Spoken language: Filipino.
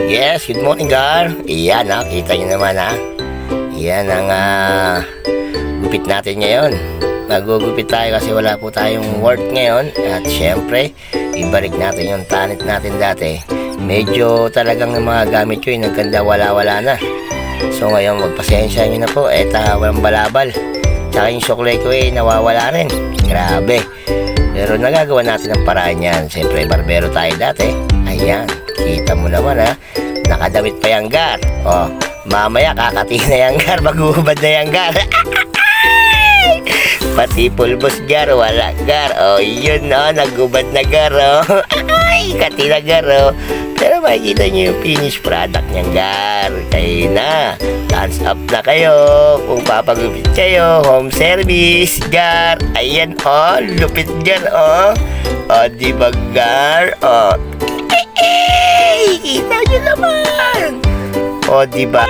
Yes, good morning, Gar. Iyan, kita nyo naman, Iyan ang gupit natin ngayon. Magugupit tayo kasi wala po tayong work ngayon. At syempre, ibalik natin yung tanit natin dati. Medyo talagang mga gamit ko yung nagkanda wala-wala na. So ngayon, magpasensya nyo na po. Walang balabal. Tsaka yung suklay ko nawawala rin. Grabe. Pero nagagawa natin ang paraan yan. Siyempre, barbero tayo dati. Ayan. Kita mo naman nakadamit pa yung Gar. Mamaya kakati na yung Gar, maguhubad na yung Gar. Pati pulbos Gar, wala Gar. Yun nagubad na Gar. Ay, kati na Gar. Pero makikita nyo yung finished product niyang Gar. Kaya na, thumbs up na kayo. Kung papagupit kayo, home service Gar. Ayan lupit Gar. Diba Gar? Kita nyo naman. Diba?